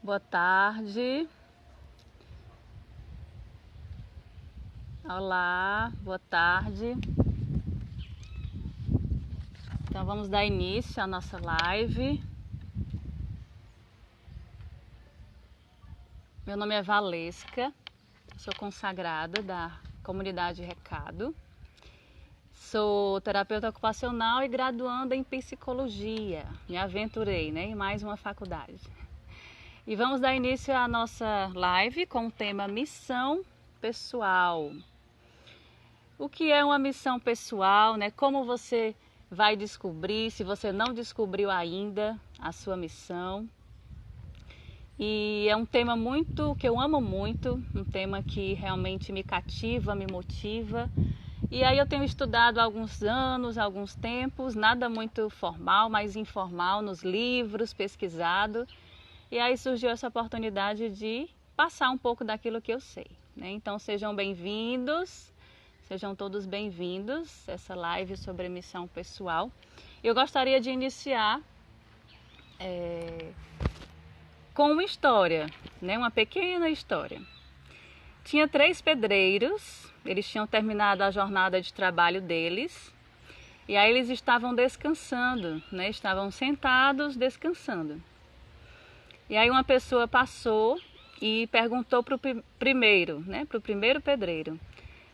Boa tarde. Olá, boa tarde. Então vamos dar início à nossa live. Meu nome é Valesca, sou consagrada da comunidade Recado. Sou terapeuta ocupacional e graduanda em psicologia. Me aventurei, em mais uma faculdade. E vamos dar início à nossa live com o tema missão pessoal. O que é uma missão pessoal, Como você vai descobrir, se você não descobriu ainda a sua missão. E é um tema que eu amo muito, um tema que realmente me cativa, me motiva. E aí eu tenho estudado há alguns anos, alguns tempos, nada muito formal, mas informal, nos livros, pesquisado. E aí surgiu essa oportunidade de passar um pouco daquilo que eu sei, Então sejam bem-vindos, sejam todos bem-vindos a essa live sobre missão pessoal. Eu gostaria de iniciar com uma história, uma pequena história. Tinha 3 pedreiros, eles tinham terminado a jornada de trabalho deles, e aí eles estavam descansando, Estavam sentados descansando. E aí uma pessoa passou e perguntou para o primeiro, para o primeiro pedreiro: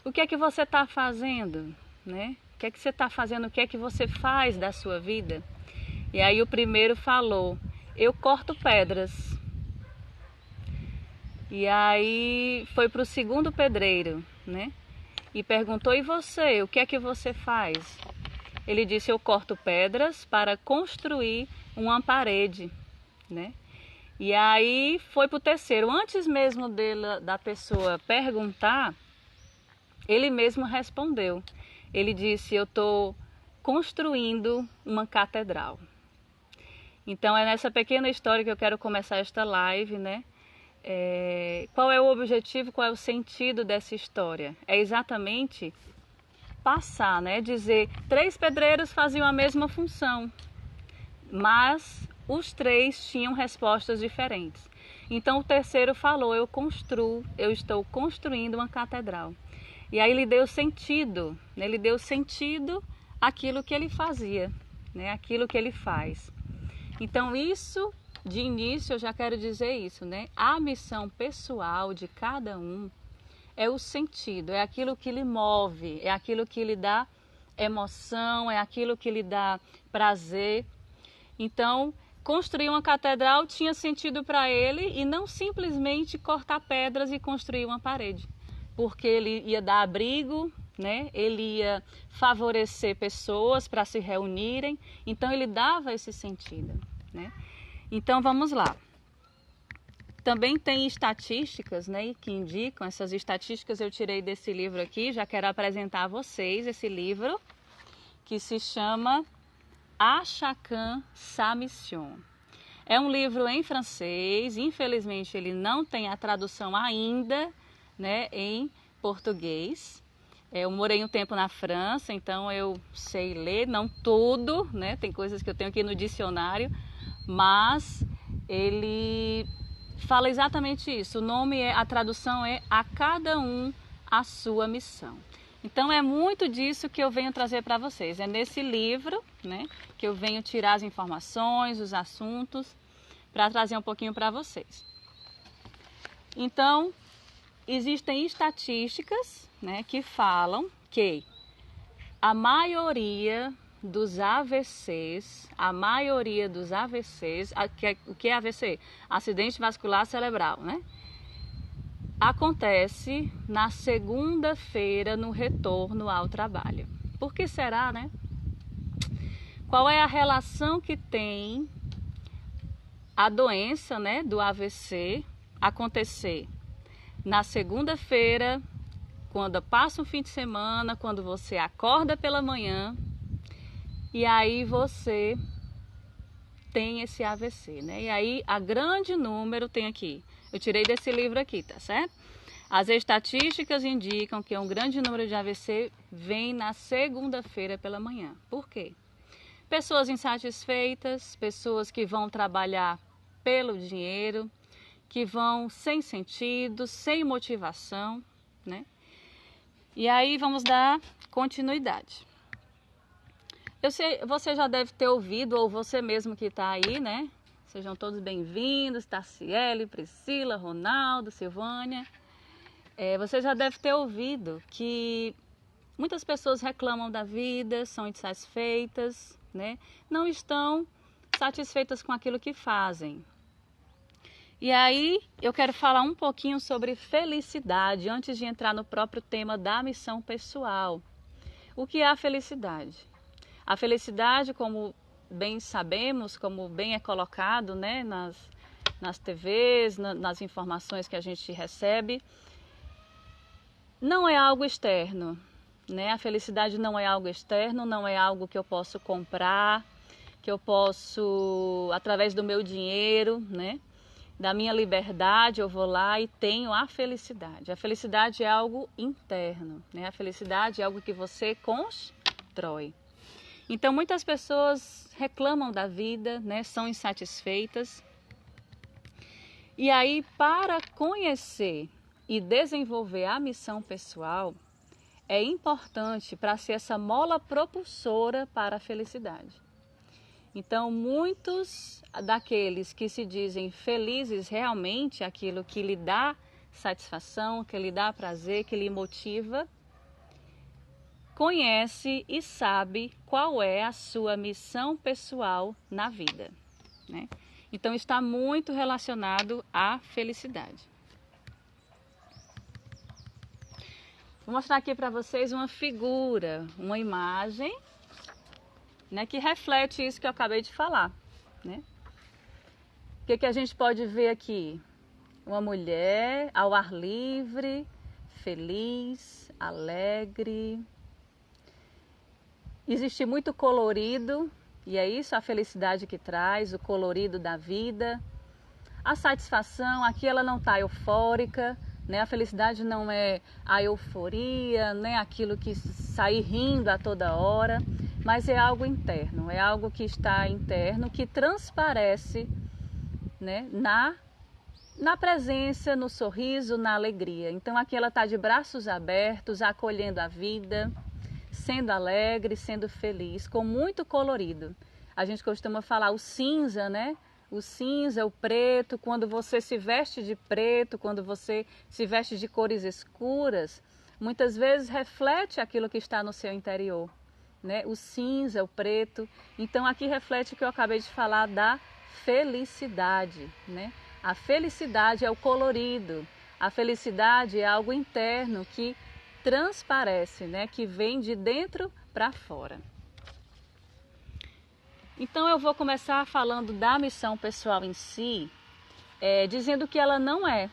o que é que você está fazendo? O que é que você está fazendo? O que é que você faz da sua vida? E aí o primeiro falou: eu corto pedras. E aí foi para o segundo pedreiro, E perguntou: e você? O que é que você faz? Ele disse: eu corto pedras para construir uma parede, E aí foi para o terceiro. Antes mesmo da pessoa perguntar, ele mesmo respondeu. Ele disse: eu estou construindo uma catedral. Então é nessa pequena história que eu quero começar esta live, Qual é o objetivo, qual é o sentido dessa história? É exatamente passar, dizer, 3 pedreiros faziam a mesma função, mas os 3 tinham respostas diferentes. Então o terceiro falou: eu estou construindo uma catedral. E aí ele deu sentido, Ele deu sentido àquilo que ele fazia, Aquilo que ele faz. Então isso, de início, eu já quero dizer isso, A missão pessoal de cada um é o sentido, é aquilo que lhe move, é aquilo que lhe dá emoção, é aquilo que lhe dá prazer. Então, construir uma catedral tinha sentido para ele, e não simplesmente cortar pedras e construir uma parede, porque ele ia dar abrigo, Ele ia favorecer pessoas para se reunirem, então ele dava esse sentido, Então vamos lá. Também tem estatísticas, que indicam, essas estatísticas eu tirei desse livro aqui, já quero apresentar a vocês esse livro, que se chama A Chacun Sa Mission. É um livro em francês, infelizmente ele não tem a tradução ainda, em português. Eu morei um tempo na França, então eu sei ler, não tudo, Tem coisas que eu tenho aqui no dicionário, mas ele fala exatamente isso. A tradução é A Cada Um a Sua Missão. Então é muito disso que eu venho trazer para vocês. É nesse livro, que eu venho tirar as informações, os assuntos, para trazer um pouquinho para vocês. Então, existem estatísticas, que falam que a maioria dos AVCs, o que é AVC? Acidente vascular cerebral, Acontece na segunda-feira no retorno ao trabalho. Por que será, Qual é a relação que tem a doença, do AVC acontecer na segunda-feira, quando passa um fim de semana, quando você acorda pela manhã, e aí você tem esse AVC, E aí a grande número tem aqui, eu tirei desse livro aqui, tá certo? As estatísticas indicam que um grande número de AVC vem na segunda-feira pela manhã. Por quê? Pessoas insatisfeitas, pessoas que vão trabalhar pelo dinheiro, que vão sem sentido, sem motivação, né? E aí vamos dar continuidade. Eu sei, você já deve ter ouvido, ou você mesmo que está aí, né? Sejam todos bem-vindos, Tarciele, Priscila, Ronaldo, Silvânia. Você já deve ter ouvido que muitas pessoas reclamam da vida, são insatisfeitas, né? Não estão satisfeitas com aquilo que fazem. E aí eu quero falar um pouquinho sobre felicidade, antes de entrar no próprio tema da missão pessoal. O que é a felicidade? A felicidade, como bem sabemos, como bem é colocado, né, nas TVs, nas informações que a gente recebe, não é algo externo, né? A felicidade não é algo externo, não é algo que eu posso comprar, que eu posso, através do meu dinheiro, né? Da minha liberdade, eu vou lá e tenho a felicidade. A felicidade é algo interno, né? A felicidade é algo que você constrói. Então, muitas pessoas reclamam da vida, né? São insatisfeitas. E aí, para conhecer e desenvolver a missão pessoal, é importante para ser essa mola propulsora para a felicidade. Então, muitos daqueles que se dizem felizes realmente, aquilo que lhe dá satisfação, que lhe dá prazer, que lhe motiva, conhece e sabe qual é a sua missão pessoal na vida, né? Então, está muito relacionado à felicidade. Vou mostrar aqui para vocês uma figura, uma imagem, né, que reflete isso que eu acabei de falar, né? O que a gente pode ver aqui? Uma mulher ao ar livre, feliz, alegre. Existe muito colorido, e é isso a felicidade que traz, o colorido da vida. A satisfação, aqui ela não está eufórica, né? A felicidade não é a euforia, né? Aquilo que sair rindo a toda hora. Mas é algo interno, é algo que está interno, que transparece, né, na presença, no sorriso, na alegria. Então aqui ela está de braços abertos, acolhendo a vida, sendo alegre, sendo feliz, com muito colorido. A gente costuma falar o cinza, né? O cinza, o preto, quando você se veste de preto, quando você se veste de cores escuras, muitas vezes reflete aquilo que está no seu interior. Né? O cinza, o preto. Então aqui reflete o que eu acabei de falar da felicidade, né? A felicidade é o colorido, a felicidade é algo interno que transparece, né? Que vem de dentro para fora. Então eu vou começar falando da missão pessoal em si, dizendo que ela não é,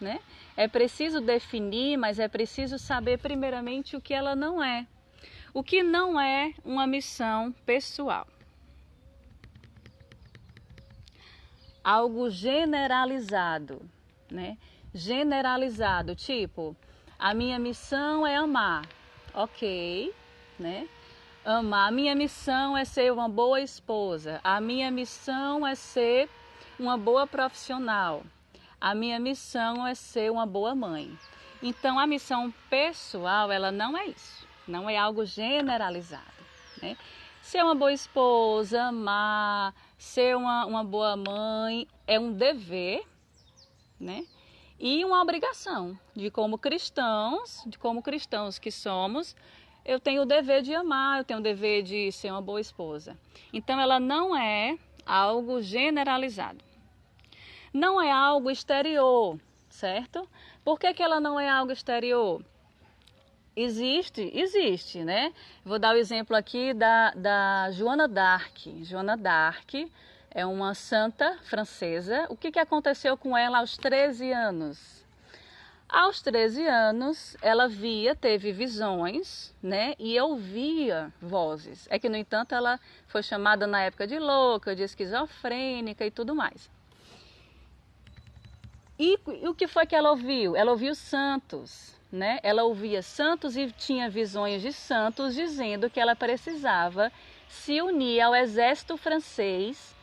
né? É preciso definir, mas é preciso saber primeiramente o que ela não é. O que não é uma missão pessoal? Algo generalizado, né? Generalizado, tipo, a minha missão é amar, ok, né? Amar, a minha missão é ser uma boa esposa, a minha missão é ser uma boa profissional, a minha missão é ser uma boa mãe. Então, a missão pessoal, ela não é isso. Não é algo generalizado, né? Ser uma boa esposa, amar, ser uma boa mãe é um dever, né? E uma obrigação de como cristãos que somos, eu tenho o dever de amar, eu tenho o dever de ser uma boa esposa. Então ela não é algo generalizado. Não é algo exterior, certo? Por que ela não é algo exterior? Existe, né? Vou dar o exemplo aqui da Joana d'Arc. Joana d'Arc é uma santa francesa. O que aconteceu com ela aos 13 anos? Aos 13 anos, ela teve visões, né? E ouvia vozes. É que, no entanto, ela foi chamada na época de louca, de esquizofrênica e tudo mais. E o que foi que ela ouviu? Ela ouviu santos. Né? Ela ouvia santos e tinha visões de santos dizendo que ela precisava se unir ao exército francês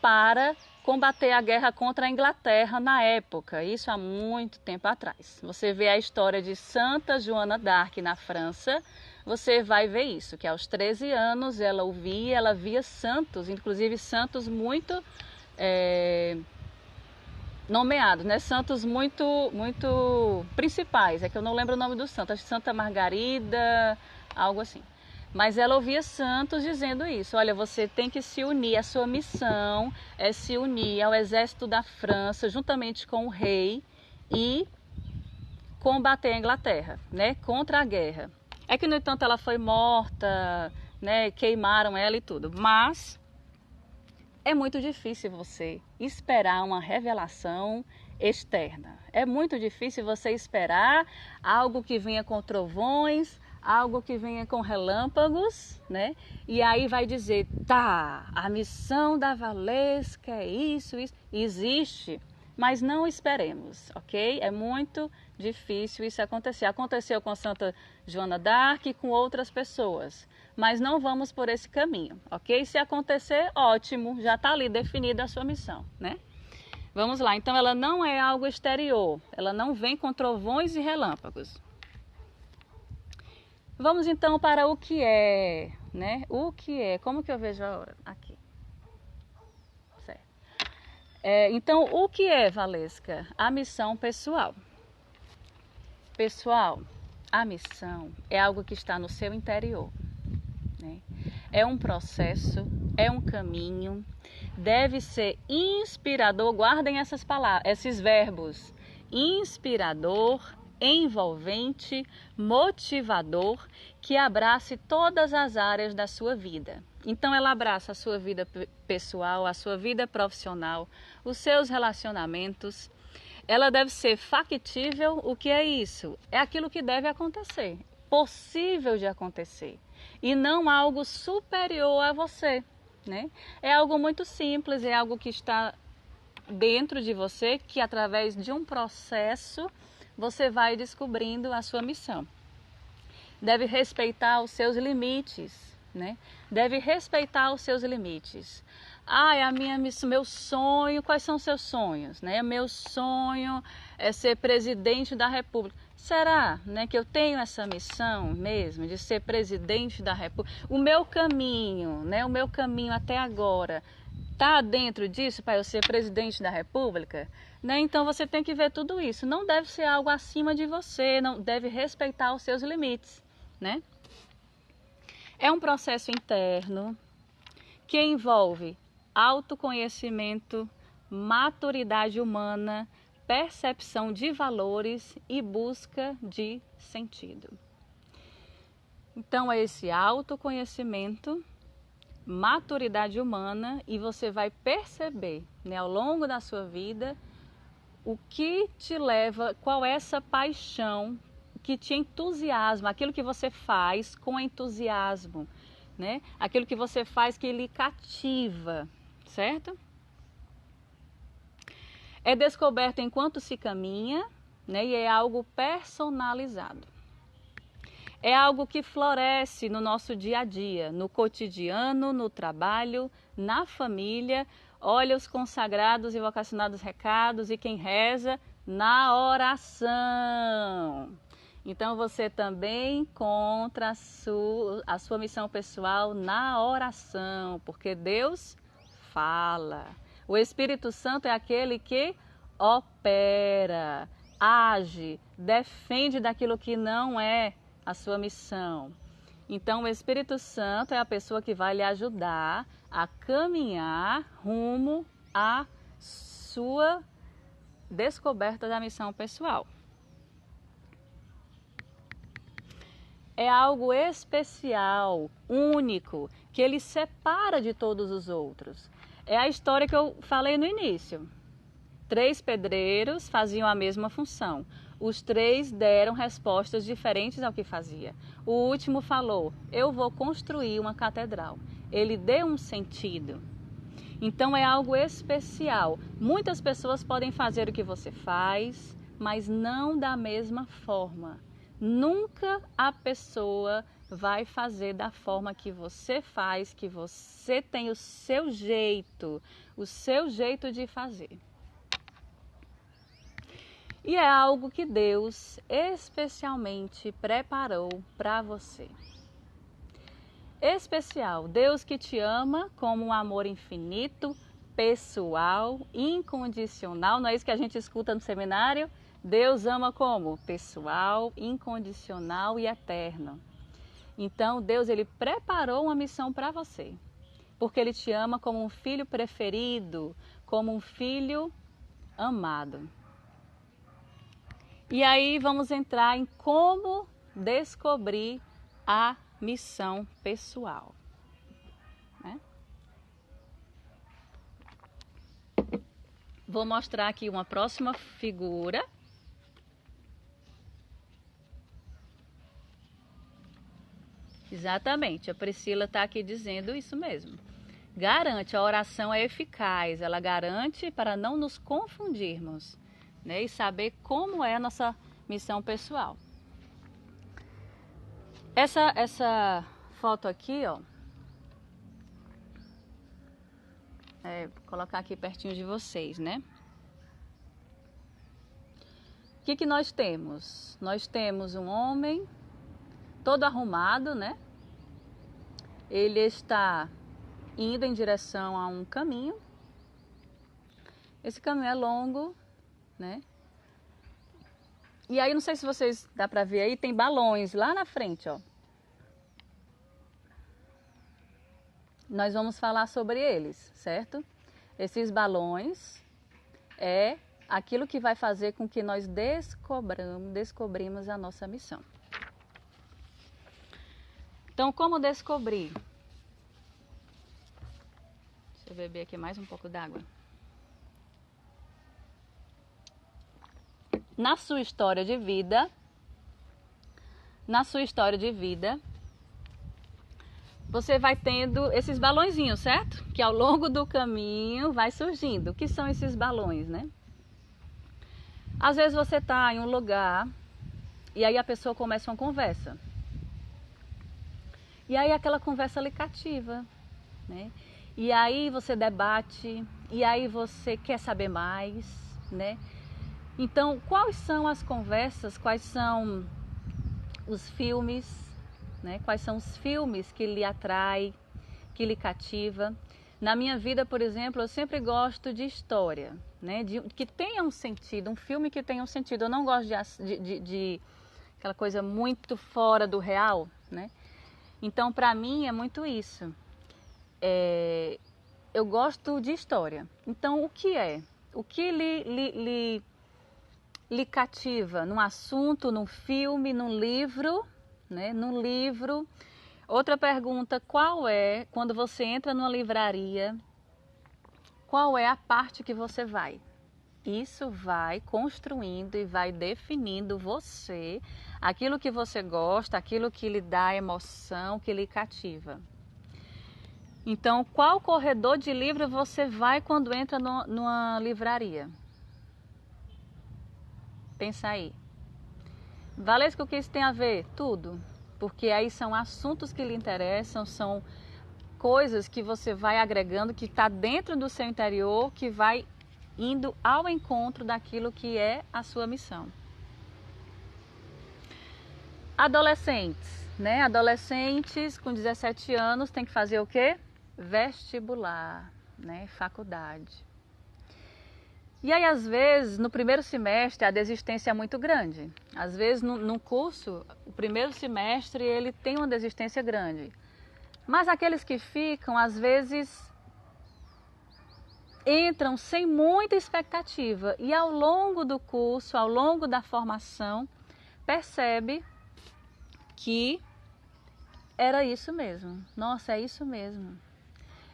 para combater a guerra contra a Inglaterra na época, isso há muito tempo atrás. Você vê a história de Santa Joana d'Arc na França, você vai ver isso, que aos 13 anos ela via santos, inclusive santos muito nomeados, né? Santos muito principais, é que eu não lembro o nome do santo, acho que Santa Margarida, algo assim. Mas ela ouvia santos dizendo isso, olha, você tem que se unir, a sua missão é se unir ao exército da França, juntamente com o rei, e combater a Inglaterra, né, contra a guerra. É que, no entanto, ela foi morta, né, queimaram ela e tudo, mas é muito difícil você esperar uma revelação externa. É muito difícil você esperar algo que venha com trovões, algo que venha com relâmpagos, né? E aí vai dizer, tá, a missão da Valesca é isso, existe, mas não esperemos, ok? É muito difícil isso acontecer. Aconteceu com Santa Joana d'Arc e com outras pessoas, mas não vamos por esse caminho, ok? Se acontecer, ótimo, já está ali definida a sua missão, né? Vamos lá, então ela não é algo exterior, ela não vem com trovões e relâmpagos. Vamos então para o que é, né? O que é, como que eu vejo a hora? Aqui. Certo. Então, o que é, Valesca? A missão pessoal. Pessoal, a missão é algo que está no seu interior, né? É um processo, é um caminho, deve ser inspirador, guardem essas palavras, esses verbos, inspirador, envolvente, motivador, que abrace todas as áreas da sua vida. Então ela abraça a sua vida pessoal, a sua vida profissional, os seus relacionamentos. Ela deve ser factível. O que é isso? É aquilo que deve acontecer, possível de acontecer, e não algo superior a você, né? É algo muito simples, é algo que está dentro de você, que através de um processo você vai descobrindo a sua missão. Deve respeitar os seus limites, né? Deve respeitar os seus limites. É a minha missão, meu sonho. Quais são os seus sonhos, né? Meu sonho é ser presidente da República. Será, né, que eu tenho essa missão mesmo de ser presidente da República? O meu caminho, né? O meu caminho até agora está dentro disso para eu ser presidente da República? Né? Então você tem que ver tudo isso. Não deve ser algo acima de você, não deve respeitar os seus limites, né? É um processo interno que envolve autoconhecimento, maturidade humana, percepção de valores e busca de sentido. Então é esse autoconhecimento, maturidade humana, e você vai perceber, né, ao longo da sua vida o que te leva, qual é essa paixão que te entusiasma, aquilo que você faz com entusiasmo, né? Aquilo que você faz que lhe cativa, certo? É descoberto enquanto se caminha, né? E é algo personalizado. É algo que floresce no nosso dia a dia, no cotidiano, no trabalho, na família. Olha os consagrados e vocacionados recados, e quem reza na oração. Então você também encontra a sua missão pessoal na oração, porque Deus fala. O Espírito Santo é aquele que opera, age, defende daquilo que não é a sua missão. Então o Espírito Santo é a pessoa que vai lhe ajudar a caminhar rumo à sua descoberta da missão pessoal. É algo especial, único, que ele separa de todos os outros. É a história que eu falei no início. 3 pedreiros faziam a mesma função. Os 3 deram respostas diferentes ao que fazia. O último falou, eu vou construir uma catedral. Ele deu um sentido. Então é algo especial. Muitas pessoas podem fazer o que você faz, mas não da mesma forma. Nunca a pessoa vai fazer da forma que você faz, que você tem o seu jeito de fazer. E é algo que Deus especialmente preparou para você. Especial, Deus que te ama como um amor infinito, pessoal, incondicional. Não é isso que a gente escuta no seminário? Deus ama como? Pessoal, incondicional e eterno. Então, Deus, ele preparou uma missão para você. Porque ele te ama como um filho preferido, como um filho amado. E aí vamos entrar em como descobrir a missão pessoal. Né? Vou mostrar aqui uma próxima figura. Exatamente, a Priscila está aqui dizendo isso mesmo. Garante, a oração é eficaz, ela garante para não nos confundirmos, né, e saber como é a nossa missão pessoal. Essa foto aqui, ó, vou colocar aqui pertinho de vocês, né? O que nós temos? Nós temos um homem todo arrumado, né? Ele está indo em direção a um caminho. Esse caminho é longo, né? E aí, não sei se vocês dá para ver aí, tem balões lá na frente, ó. Nós vamos falar sobre eles, certo? Esses balões é aquilo que vai fazer com que nós descobrimos a nossa missão. Então, como descobrir? Deixa eu beber aqui mais um pouco d'água. Na sua história de vida, você vai tendo esses balõezinhos, certo? Que ao longo do caminho vai surgindo. O que são esses balões, né? Às vezes você está em um lugar e aí a pessoa começa uma conversa. E aí aquela conversa lhe cativa, né? E aí você debate, e aí você quer saber mais, né? Então, quais são as conversas, quais são os filmes, né? Quais são os filmes que lhe atrai, que lhe cativa? Na minha vida, por exemplo, eu sempre gosto de história, né? Que tenha um sentido, um filme que tenha um sentido. Eu não gosto de aquela coisa muito fora do real, né? Então, para mim, é muito isso. Eu gosto de história. Então, o que é? O que lhe cativa num assunto, num filme, num livro, né? Num livro. Outra pergunta, qual é, quando você entra numa livraria, qual é a parte que você vai? Isso vai construindo e vai definindo você, aquilo que você gosta, aquilo que lhe dá emoção, que lhe cativa. Então, qual corredor de livro você vai quando entra numa livraria? Pensa aí. Valesca, o que isso tem a ver? Tudo. Porque aí são assuntos que lhe interessam, são coisas que você vai agregando, que está dentro do seu interior, que vai indo ao encontro daquilo que é a sua missão. Adolescentes, né? Adolescentes com 17 anos tem que fazer o quê? Vestibular, né? Faculdade. E aí, às vezes, no primeiro semestre, a desistência é muito grande. Às vezes, no curso, o primeiro semestre, ele tem uma desistência grande. Mas aqueles que ficam, às vezes, entram sem muita expectativa. E ao longo do curso, ao longo da formação, percebe que era isso mesmo. Nossa, é isso mesmo.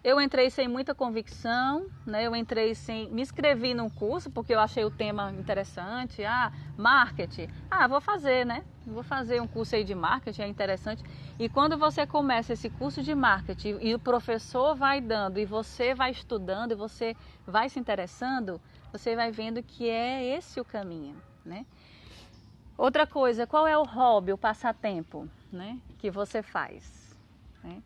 Eu entrei sem muita convicção, né? Eu entrei sem... Me inscrevi num curso porque eu achei o tema interessante. Marketing. Vou fazer, né? Vou fazer um curso aí de marketing, é interessante. E quando você começa esse curso de marketing e o professor vai dando e você vai estudando e você vai se interessando, você vai vendo que é esse o caminho, né? Outra coisa, qual é o hobby, o passatempo, né, que você faz? Né?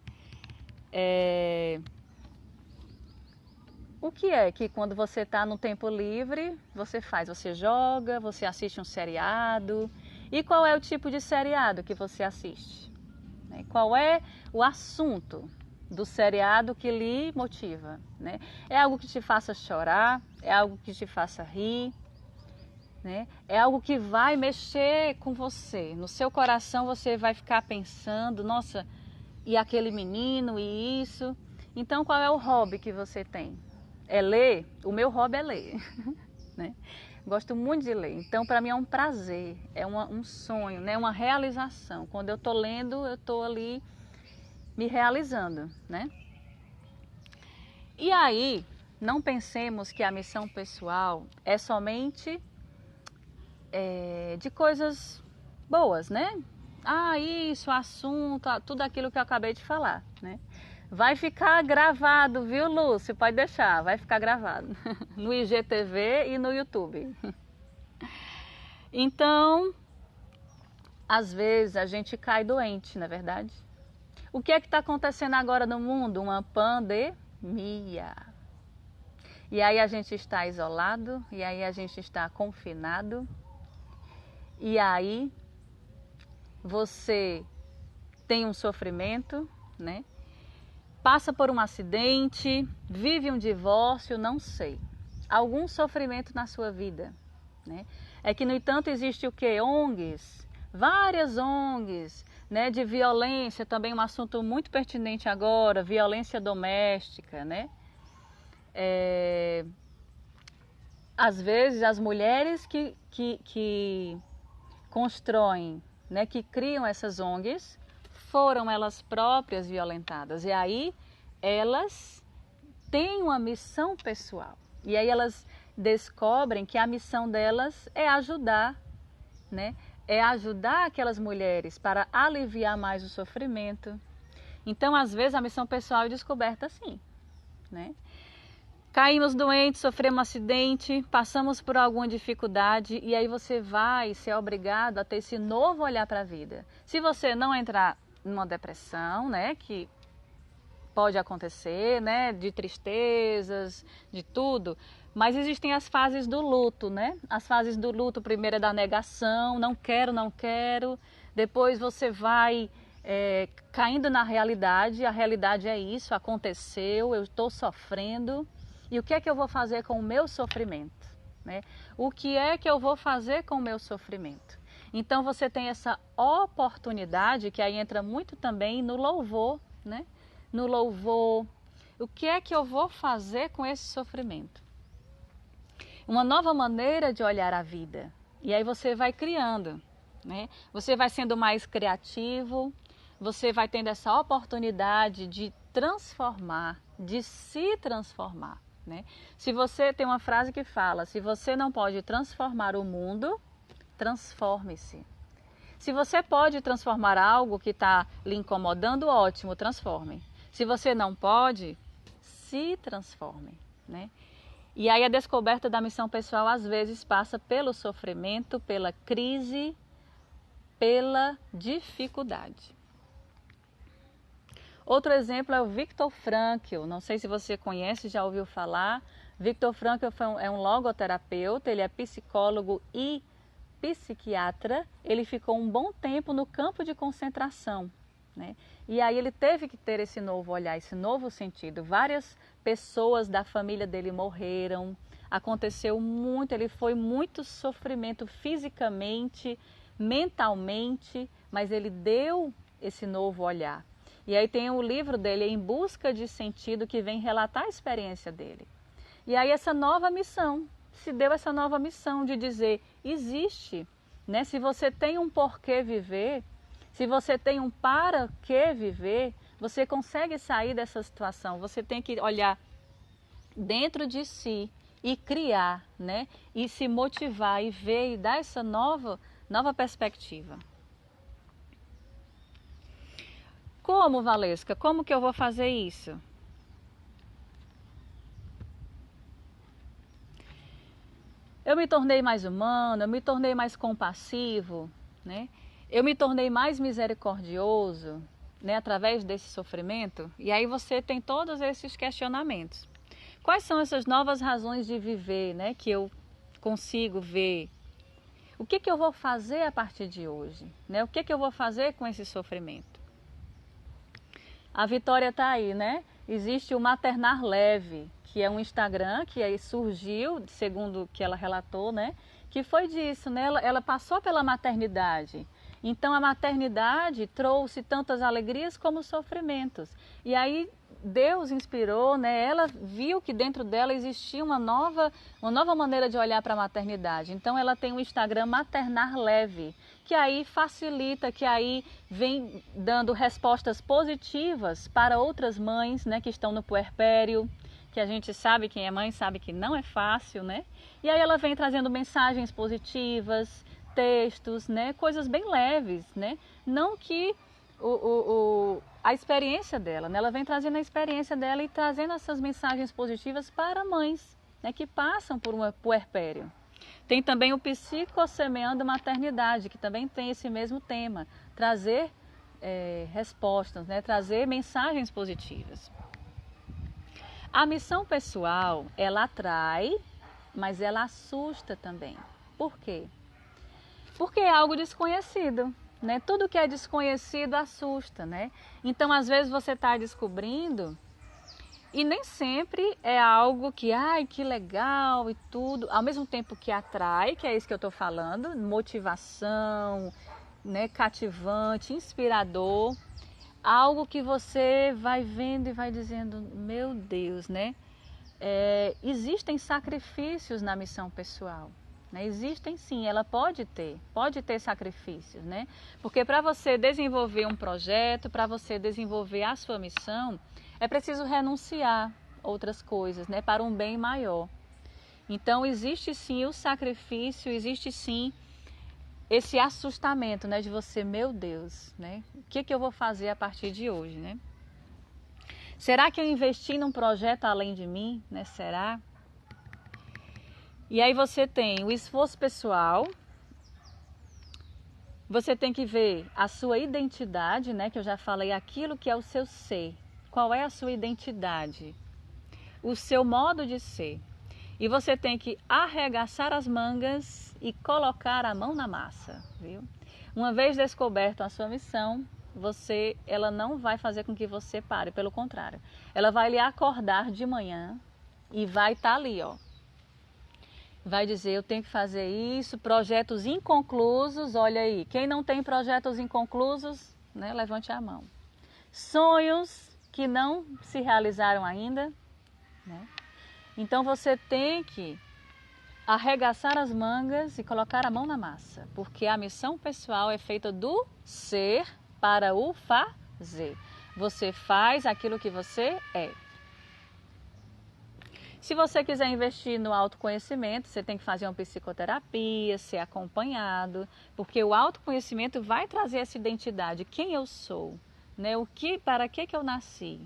O que é que quando você está no tempo livre, você faz? Você joga, você assiste um seriado? E qual é o tipo de seriado que você assiste? Né? Qual é o assunto do seriado que lhe motiva? Né? É algo que te faça chorar? É algo que te faça rir? Né? É algo que vai mexer com você. No seu coração você vai ficar pensando, nossa, e aquele menino e isso. Então qual é o hobby que você tem? É ler? O meu hobby é ler. Né? Gosto muito de ler. Então para mim é um prazer, é um sonho, né? Uma realização. Quando eu estou lendo, eu estou ali me realizando. Né? E aí, não pensemos que a missão pessoal é somente de coisas boas, né? Ah, isso, assunto, tudo aquilo que eu acabei de falar, né? Vai ficar gravado, viu, Lúcio? Pode deixar, vai ficar gravado no IGTV e no YouTube. Então, às vezes a gente cai doente, não é verdade? O que é que está acontecendo agora no mundo? Uma pandemia. E aí a gente está isolado, e aí a gente está confinado, e aí você tem um sofrimento, né? Passa por um acidente, vive um divórcio, não sei. Algum sofrimento na sua vida, né? É que, no entanto, existe o quê? ONGs, várias ONGs, né? De violência, também um assunto muito pertinente agora, violência doméstica, né? Às vezes as mulheres que constroem, né, que criam essas ONGs, foram elas próprias violentadas. E aí elas têm uma missão pessoal. E aí elas descobrem que a missão delas é ajudar, né? É ajudar aquelas mulheres para aliviar mais o sofrimento. Então, às vezes, a missão pessoal é descoberta assim, né? Caímos doentes, sofremos um acidente, passamos por alguma dificuldade e aí você vai ser obrigado a ter esse novo olhar para a vida. Se você não entrar numa depressão, né, que pode acontecer, né, de tristezas, de tudo, mas existem as fases do luto, né? As fases do luto, primeiro é da negação, não quero, não quero. Depois você vai caindo na realidade, a realidade é isso, aconteceu, eu estou sofrendo. E o que é que eu vou fazer com o meu sofrimento? Né? O que é que eu vou fazer com o meu sofrimento? Então você tem essa oportunidade, que aí entra muito também no louvor, né? No louvor, o que é que eu vou fazer com esse sofrimento? Uma nova maneira de olhar a vida. E aí você vai criando, né? Você vai sendo mais criativo, você vai tendo essa oportunidade de transformar, de se transformar. Né? Se você tem uma frase que fala, se você não pode transformar o mundo, transforme-se. Se você pode transformar algo que está lhe incomodando, ótimo, transforme. Se você não pode, se transforme. Né? E aí a descoberta da missão pessoal às vezes passa pelo sofrimento, pela crise, pela dificuldade. Outro exemplo é o Viktor Frankl, não sei se você conhece, já ouviu falar. Viktor Frankl é um logoterapeuta, ele é psicólogo e psiquiatra. Ele ficou um bom tempo no campo de concentração, né? E aí ele teve que ter esse novo olhar, esse novo sentido. Várias pessoas da família dele morreram, aconteceu muito, ele foi muito sofrimento fisicamente, mentalmente, mas ele deu esse novo olhar. E aí tem o livro dele, Em Busca de Sentido, que vem relatar a experiência dele. E aí essa nova missão, se deu essa nova missão de dizer, existe, né? Se você tem um porquê viver, se você tem um para que viver, você consegue sair dessa situação. Você tem que olhar dentro de si e criar, né? E se motivar e ver e dar essa nova perspectiva. Como, Valesca? Como que eu vou fazer isso? eu me tornei mais humano, eu me tornei mais compassivo, né? Eu me tornei mais misericordioso, né, através desse sofrimento. E aí você tem todos esses questionamentos. Quais são essas novas razões de viver, né, que eu consigo ver? O que eu vou fazer a partir de hoje? Né? O que eu vou fazer com esse sofrimento? A Vitória está aí, né? Existe o Maternar Leve, que é um Instagram que aí surgiu, segundo o que ela relatou, né? Que foi disso, né? Ela passou pela maternidade. Então a maternidade trouxe tantas alegrias como sofrimentos. E aí Deus inspirou, né? Ela viu que dentro dela existia uma nova maneira de olhar para a maternidade. Então ela tem um Instagram Maternar Leve, que aí facilita, que aí vem dando respostas positivas para outras mães, né, que estão no puerpério, que a gente sabe, quem é mãe sabe que não é fácil, né? E aí ela vem trazendo mensagens positivas, textos, né, coisas bem leves, né? Não que a experiência dela, né? Ela vem trazendo a experiência dela e trazendo essas mensagens positivas para mães, né, que passam por um puerpério. Tem também o Psicosemeando Maternidade, que também tem esse mesmo tema, trazer respostas, né, trazer mensagens positivas. A missão pessoal, ela atrai, mas ela assusta também. Por quê? Porque é algo desconhecido, né? Tudo que é desconhecido assusta, né? Então, às vezes você está descobrindo e nem sempre é algo que, ai, que legal e tudo, ao mesmo tempo que atrai, que é isso que eu estou falando, motivação, né, cativante, inspirador, algo que você vai vendo e vai dizendo, meu Deus, né? Existem sacrifícios na missão pessoal. Né? Existem sim, ela pode ter sacrifícios, né? Porque para você desenvolver um projeto, para você desenvolver a sua missão, é preciso renunciar outras coisas, né? Para um bem maior. Então existe sim o sacrifício, existe sim esse assustamento, né? De você, meu Deus, né? O que eu vou fazer a partir de hoje, né? Será que eu investi num projeto além de mim, né? Será? E aí você tem o esforço pessoal, você tem que ver a sua identidade, né? Que eu já falei, aquilo que é o seu ser. Qual é a sua identidade? O seu modo de ser. E você tem que arregaçar as mangas e colocar a mão na massa, viu? Uma vez descoberta a sua missão, ela não vai fazer com que você pare, pelo contrário. Ela vai lhe acordar de manhã e vai estar ali, ó. Vai dizer, eu tenho que fazer isso, projetos inconclusos, olha aí, quem não tem projetos inconclusos, né, levante a mão. Sonhos que não se realizaram ainda, né? Então você tem que arregaçar as mangas e colocar a mão na massa, porque a missão pessoal é feita do ser para o fazer. Você faz aquilo que você é. Se você quiser investir no autoconhecimento, você tem que fazer uma psicoterapia, ser acompanhado, porque o autoconhecimento vai trazer essa identidade, quem eu sou, né? Para que eu nasci.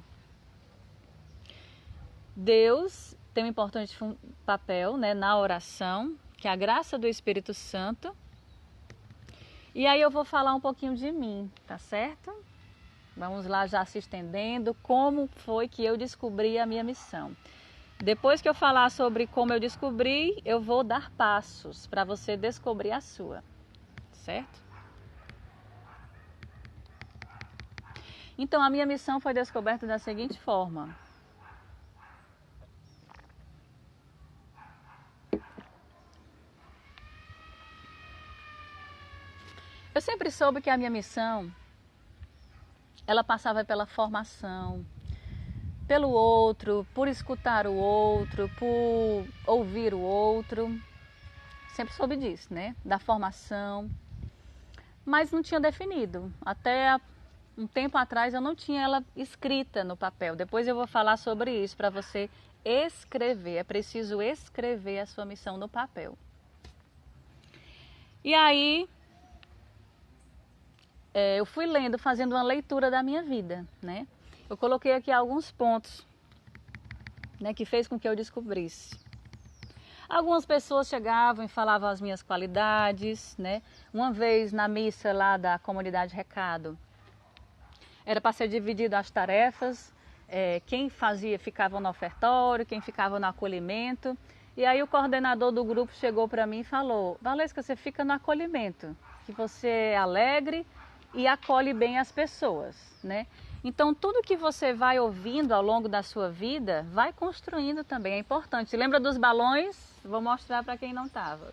Deus tem um importante papel, né, na oração, que é a graça do Espírito Santo. E aí eu vou falar um pouquinho de mim, tá certo? Vamos lá já se estendendo, como foi que eu descobri a minha missão. Depois que eu falar sobre como eu descobri, eu vou dar passos para você descobrir a sua, certo? Então, a minha missão foi descoberta da seguinte forma. Eu sempre soube que a minha missão, ela passava pela formação, pelo outro, por escutar o outro, por ouvir o outro. Sempre soube disso, né? Da formação. Mas não tinha definido. Até um tempo atrás eu não tinha ela escrita no papel. Depois eu vou falar sobre isso para você escrever. É preciso escrever a sua missão no papel. E aí eu fui lendo, fazendo uma leitura da minha vida, né? Eu coloquei aqui alguns pontos, né, que fez com que eu descobrisse. Algumas pessoas chegavam e falavam as minhas qualidades, né? Uma vez na missa lá da comunidade Recado, era para ser dividido as tarefas, quem fazia ficava no ofertório, quem ficava no acolhimento. E aí o coordenador do grupo chegou para mim e falou: Valesca, você fica no acolhimento, que você é alegre e acolhe bem as pessoas, né? Então tudo que você vai ouvindo ao longo da sua vida, vai construindo também, é importante. Lembra dos balões? Vou mostrar para quem não estava.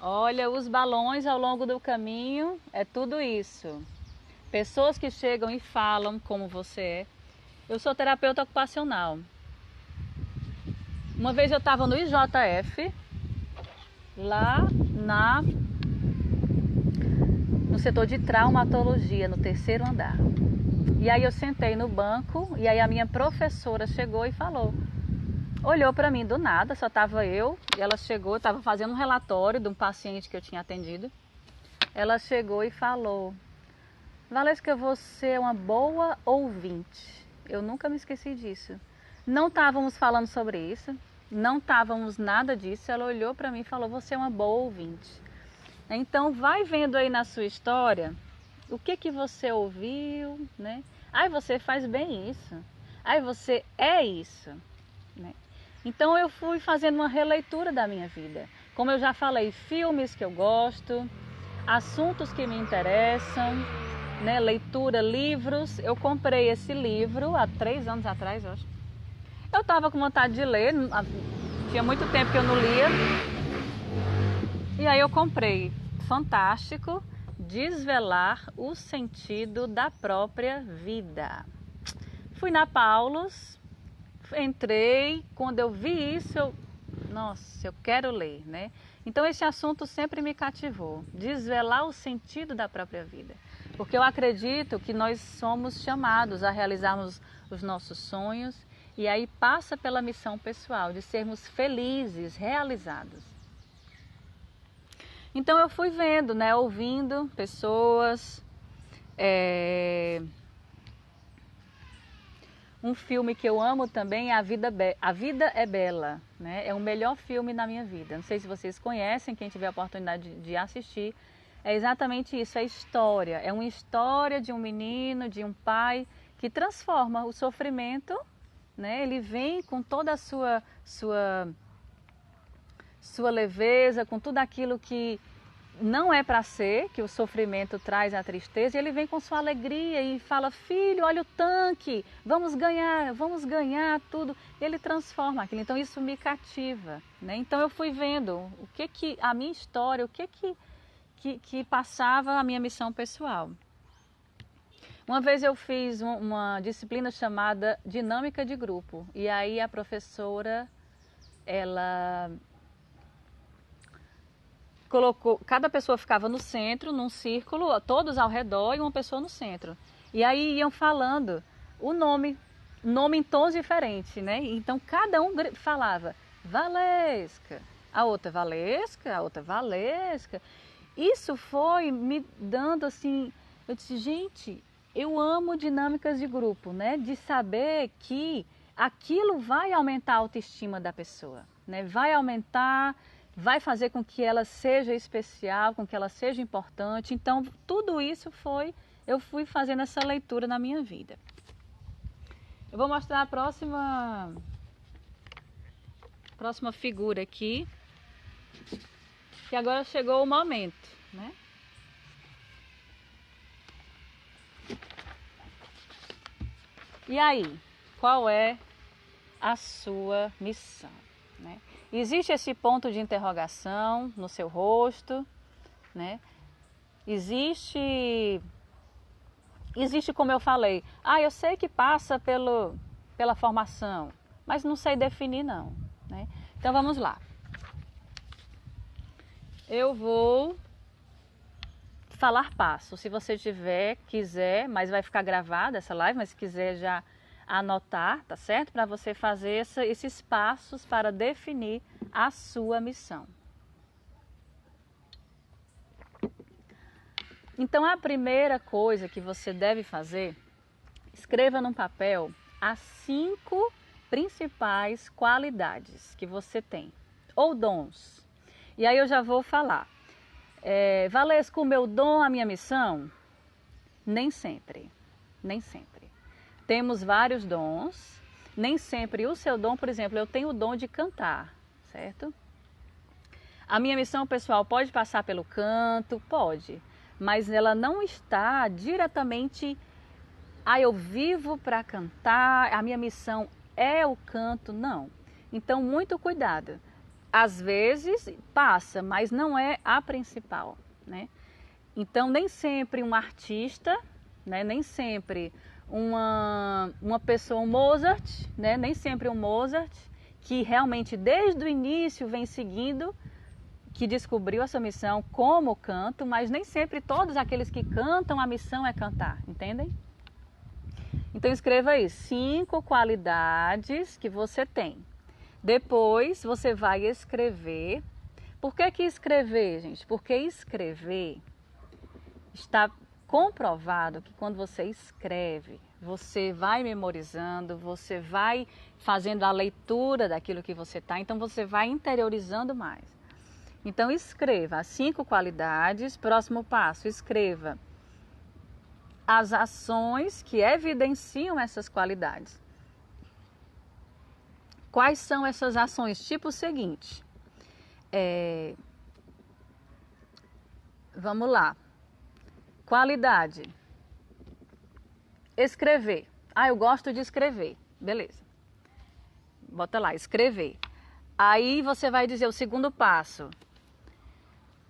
Olha, os balões ao longo do caminho, é tudo isso. Pessoas que chegam e falam como você é. Eu sou terapeuta ocupacional. Uma vez eu estava no IJF, lá no setor de traumatologia, no 3º andar. E aí eu sentei no banco e aí a minha professora chegou e falou. Olhou para mim do nada, só estava eu, e ela chegou, estava fazendo um relatório de um paciente que eu tinha atendido. Ela chegou e falou: Valesca, você é uma boa ouvinte. Eu nunca me esqueci disso. Não estávamos falando sobre isso, não estávamos nada disso. Ela olhou para mim e falou: você é uma boa ouvinte. Então vai vendo aí na sua história o que você ouviu, né? Ai, você faz bem isso. Ai, você é isso, né? Então eu fui fazendo uma releitura da minha vida. Como eu já falei, filmes que eu gosto, assuntos que me interessam, né? Leitura, livros. Eu comprei esse livro há 3 anos atrás, eu acho. Eu estava com vontade de ler, tinha muito tempo que eu não lia. E aí eu comprei. Fantástico, Desvelar o Sentido da Própria Vida. Fui na Paulus, entrei, quando eu vi isso, nossa, eu quero ler, né? Então esse assunto sempre me cativou, desvelar o sentido da própria vida. Porque eu acredito que nós somos chamados a realizarmos os nossos sonhos e aí passa pela missão pessoal de sermos felizes, realizados. Então eu fui vendo, né, ouvindo pessoas, um filme que eu amo também é A Vida é Bela, né? É o melhor filme na minha vida. Não sei se vocês conhecem, quem tiver a oportunidade de assistir. É exatamente isso, é história. É uma história de um menino, de um pai que transforma o sofrimento, né? Ele vem com toda a sua leveza, com tudo aquilo que não é para ser, que o sofrimento traz a tristeza, e ele vem com sua alegria e fala: filho, olha o tanque, vamos ganhar tudo. Ele transforma aquilo, então isso me cativa, né? Então eu fui vendo o que a minha história, o que passava a minha missão pessoal. Uma vez eu fiz uma disciplina chamada Dinâmica de Grupo, e aí a professora, ela colocou, cada pessoa ficava no centro, num círculo, todos ao redor e uma pessoa no centro. E aí iam falando o nome em tons diferentes, né? Então cada um falava Valesca, a outra Valesca, a outra Valesca. Isso foi me dando assim, eu disse, gente, eu amo dinâmicas de grupo, né? De saber que aquilo vai aumentar a autoestima da pessoa, né? Vai fazer com que ela seja especial, com que ela seja importante. Então, tudo isso eu fui fazendo essa leitura na minha vida. Eu vou mostrar a próxima figura aqui, que agora chegou o momento, né? E aí, qual é a sua missão, né? Existe esse ponto de interrogação no seu rosto, né? Existe como eu falei, eu sei que passa pela formação, mas não sei definir não, né? Então vamos lá. Eu vou falar passo, se você quiser, mas vai ficar gravada essa live, mas se quiser já anotar, tá certo? Para você fazer esses passos para definir a sua missão. Então a primeira coisa que você deve fazer, escreva num papel as 5 principais qualidades que você tem, ou dons. E aí eu já vou falar. Valesca, o meu dom, a minha missão? Nem sempre, nem sempre. Temos vários dons, nem sempre o seu dom, por exemplo, eu tenho o dom de cantar, certo? A minha missão pessoal pode passar pelo canto? Pode, mas ela não está diretamente, eu vivo para cantar, a minha missão é o canto, não. Então, muito cuidado. Às vezes passa, mas não é a principal, né? Então, nem sempre um artista, né? Nem sempre uma pessoa, um Mozart, né? Nem sempre um Mozart, que realmente desde o início vem seguindo, que descobriu essa missão como canto, mas nem sempre todos aqueles que cantam, a missão é cantar, entendem? Então escreva aí 5 qualidades que você tem. Depois você vai escrever. Por que escrever, gente? Porque escrever está comprovado que quando você escreve, você vai memorizando, você vai fazendo a leitura daquilo que você está, então você vai interiorizando mais. Então escreva as 5 qualidades. Próximo passo, escreva as ações que evidenciam essas qualidades. Quais são essas ações? Tipo o seguinte, vamos lá. Qualidade. Escrever. Eu gosto de escrever. Beleza. Bota lá, escrever. Aí você vai dizer o segundo passo.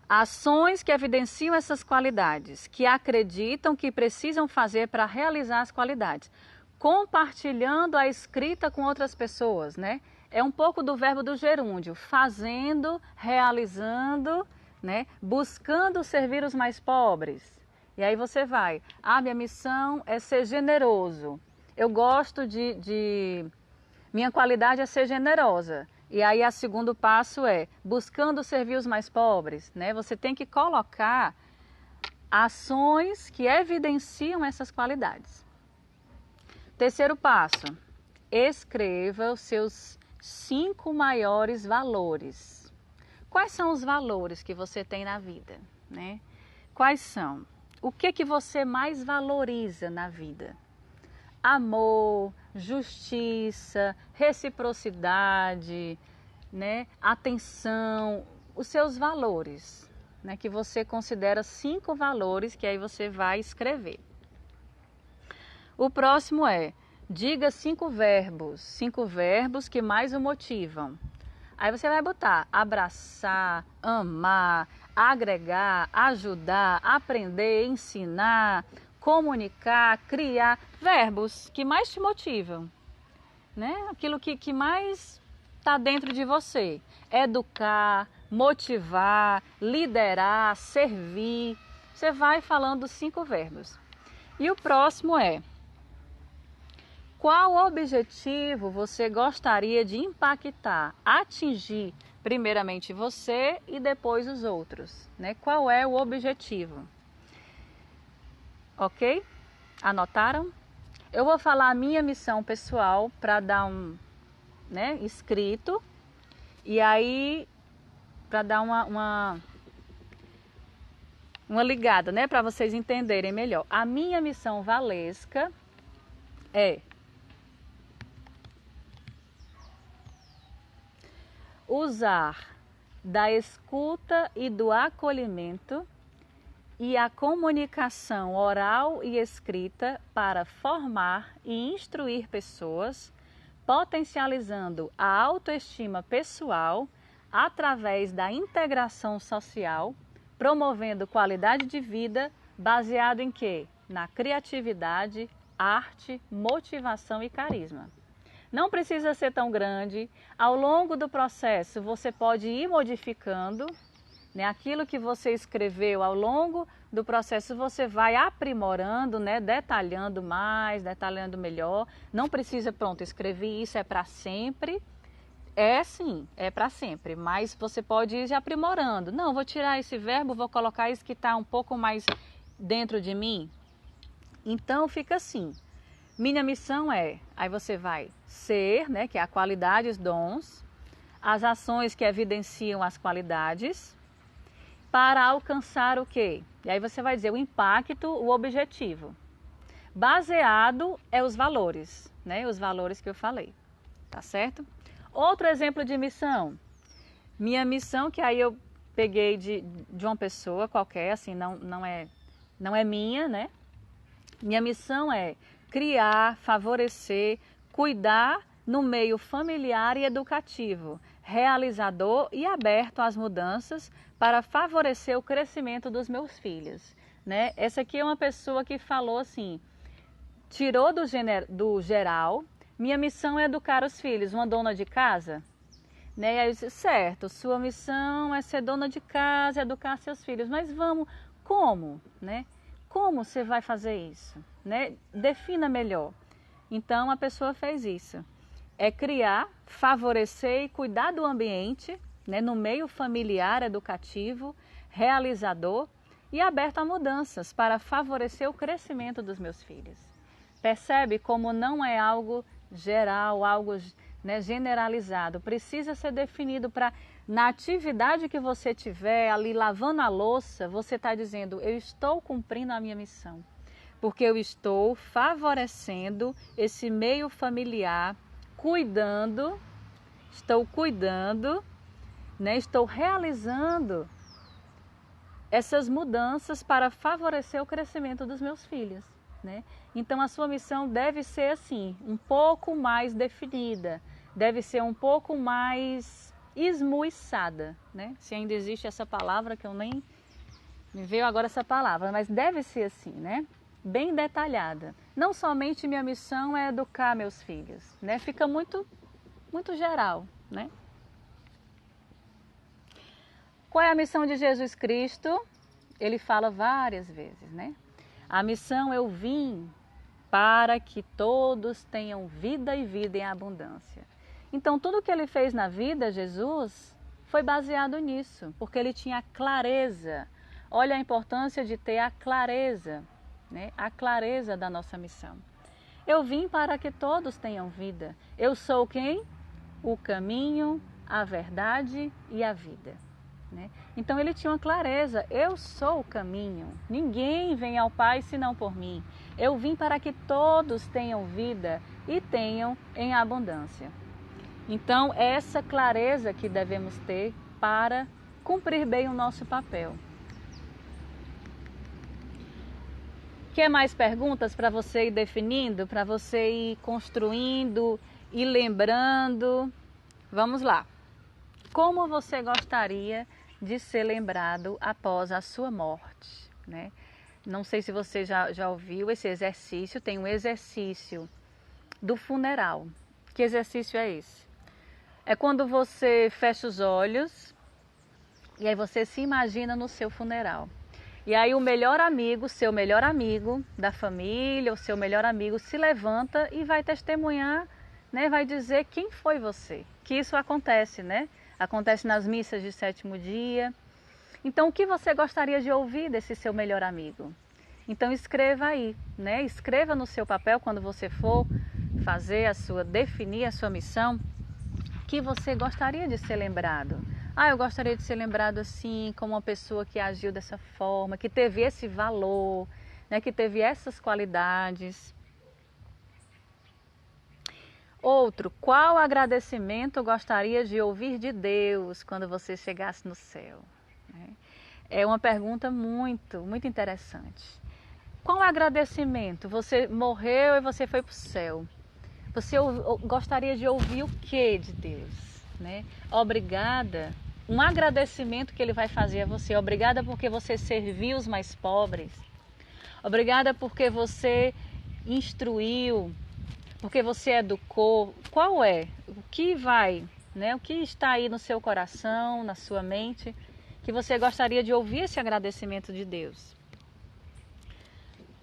Ações que evidenciam essas qualidades, que acreditam que precisam fazer para realizar as qualidades. Compartilhando a escrita com outras pessoas, né? É um pouco do verbo do gerúndio, fazendo, realizando, né? Buscando servir os mais pobres. E aí você vai, minha missão é ser generoso. Eu gosto minha qualidade é ser generosa. E aí o segundo passo é buscando servir os mais pobres, né? Você tem que colocar ações que evidenciam essas qualidades. Terceiro passo, escreva os seus 5 maiores valores. Quais são os valores que você tem na vida, né? Quais são? O que você mais valoriza na vida? Amor, justiça, reciprocidade, né? Atenção, os seus valores, né? Que você considera 5 valores que aí você vai escrever. O próximo diga 5 verbos que mais o motivam. Aí você vai botar abraçar, amar, agregar, ajudar, aprender, ensinar, comunicar, criar, verbos que mais te motivam, né? Aquilo que mais está dentro de você. Educar, motivar, liderar, servir. Você vai falando 5 verbos. E o próximo qual objetivo você gostaria de impactar, atingir primeiramente você e depois os outros, né? Qual é o objetivo? Ok? Anotaram? Eu vou falar a minha missão pessoal para dar escrito e aí para dar uma ligada, né? Para vocês entenderem melhor. A minha missão Valesca é usar da escuta e do acolhimento e a comunicação oral e escrita para formar e instruir pessoas, potencializando a autoestima pessoal através da integração social, promovendo qualidade de vida baseado em quê? Na criatividade, arte, motivação e carisma. Não precisa ser tão grande. Ao longo do processo, você pode ir modificando, né? Aquilo que você escreveu ao longo do processo, você vai aprimorando, né? Detalhando mais, detalhando melhor. Não precisa, pronto, escrevi isso, é para sempre. Sim, é para sempre, mas você pode ir aprimorando. Não, vou tirar esse verbo, vou colocar isso que está um pouco mais dentro de mim. Então fica assim. Minha missão é, aí você vai ser, né, que é a qualidade, os dons, as ações que evidenciam as qualidades, para alcançar o quê? E aí você vai dizer o impacto, o objetivo. Baseado é os valores, né? Os valores que eu falei, tá certo? Outro exemplo de missão. Minha missão, que aí eu peguei de uma pessoa qualquer, assim, não é minha, né? Minha missão é criar, favorecer, cuidar no meio familiar e educativo, realizador e aberto às mudanças para favorecer o crescimento dos meus filhos, né? Essa aqui é uma pessoa que falou assim, tirou do geral, minha missão é educar os filhos, uma dona de casa, né? E aí eu disse, certo, sua missão é ser dona de casa, educar seus filhos, mas vamos, como, né? Como você vai fazer isso, né? Defina melhor. Então a pessoa fez isso, é criar, favorecer e cuidar do ambiente, né? No meio familiar, educativo, realizador e aberto a mudanças para favorecer o crescimento dos meus filhos. Percebe como não é algo geral, algo, né, generalizado. Precisa ser definido para, na atividade que você tiver ali lavando a louça, você está dizendo, eu estou cumprindo a minha missão. Porque eu estou favorecendo esse meio familiar, estou cuidando, né, estou realizando essas mudanças para favorecer o crescimento dos meus filhos, né? Então a sua missão deve ser assim, um pouco mais definida, deve ser um pouco mais esmuiçada, né? Se ainda existe essa palavra, que eu nem me veio agora essa palavra, mas deve ser assim, né? Bem detalhada. Não somente minha missão é educar meus filhos, né? Fica muito geral, né? Qual é a missão de Jesus Cristo? Ele fala várias vezes, né? A missão, eu vim para que todos tenham vida e vida em abundância. Então, tudo que ele fez na vida, Jesus, foi baseado nisso, porque ele tinha clareza. Olha a importância de ter a clareza, né? A clareza da nossa missão. Eu vim para que todos tenham vida. Eu sou quem? O caminho, a verdade e a vida. Né? Então ele tinha uma clareza, eu sou o caminho, ninguém vem ao Pai senão por mim. Eu vim para que todos tenham vida e tenham em abundância. Então essa clareza que devemos ter para cumprir bem o nosso papel. Quer mais perguntas para você ir definindo, para você ir construindo e lembrando? Vamos lá. Como você gostaria de ser lembrado após a sua morte, né? Não sei se você já ouviu esse exercício, tem um exercício do funeral. Que exercício é esse? É quando você fecha os olhos e aí você se imagina no seu funeral. E aí o melhor amigo, seu melhor amigo da família, o seu melhor amigo se levanta e vai testemunhar, né? Vai dizer quem foi você. Que isso acontece, né? Acontece nas missas de sétimo dia. Então, o que você gostaria de ouvir desse seu melhor amigo? Então, escreva aí, né? Escreva no seu papel, quando você for definir a sua missão, que você gostaria de ser lembrado. Ah, eu gostaria de ser lembrado assim, como uma pessoa que agiu dessa forma, que teve esse valor, né? Que teve essas qualidades. Outro, qual agradecimento gostaria de ouvir de Deus quando você chegasse no céu? É uma pergunta muito interessante. Qual agradecimento? Você morreu e você foi para o céu. Você gostaria de ouvir o que de Deus? Né? Obrigada. Um agradecimento que Ele vai fazer a você. Obrigada porque você serviu os mais pobres. Obrigada porque você instruiu, porque você educou. Qual é? O que vai, né? O que está aí no seu coração, na sua mente, que você gostaria de ouvir esse agradecimento de Deus?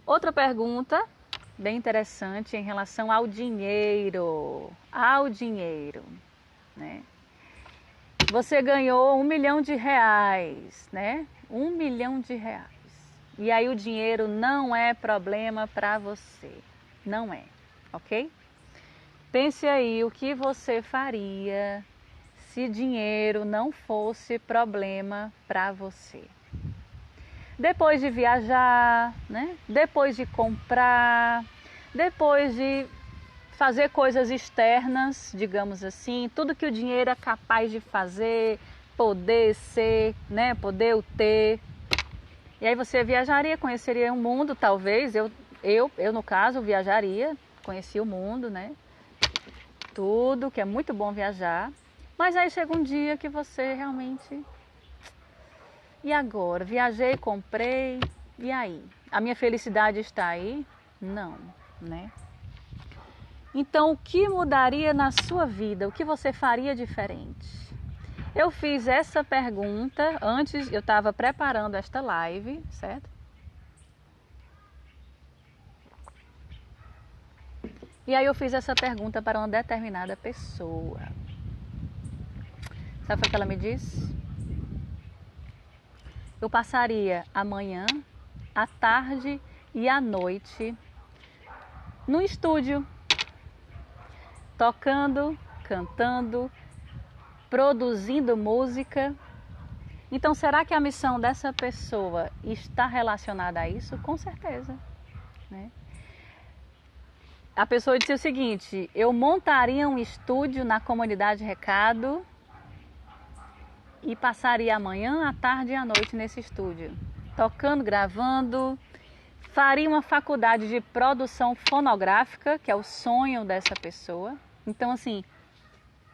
Outra pergunta bem interessante em relação ao dinheiro. Ao dinheiro, né? Você ganhou R$1 milhão, né? R$1 milhão. E aí o dinheiro não é problema para você. Não é. ok? Pense aí o que você faria se dinheiro não fosse problema para você. Depois de viajar, né? Depois de comprar, depois de fazer coisas externas, digamos assim, tudo que o dinheiro é capaz de fazer, poder ser, né? Poder o ter. E aí você viajaria, conheceria o mundo, talvez. Eu no caso, viajaria, conhecia o mundo, né? Tudo, que é muito bom viajar. Mas aí chega um dia que você realmente... E agora? Viajei, comprei, e aí? A minha felicidade está aí? Não, né? Então, o que mudaria na sua vida? O que você faria diferente? Eu fiz essa pergunta antes, eu estava preparando esta live, certo? E aí eu fiz essa pergunta para uma determinada pessoa. Sabe o que ela me disse? Eu passaria a manhã, a tarde e a noite no estúdio, tocando, cantando, produzindo música. Então, será que a missão dessa pessoa está relacionada a isso? Com certeza, né? A pessoa disse o seguinte: eu montaria um estúdio na comunidade Recado e passaria a manhã, a tarde e a noite nesse estúdio, tocando, gravando. Faria uma faculdade de produção fonográfica, que é o sonho dessa pessoa. Então, assim,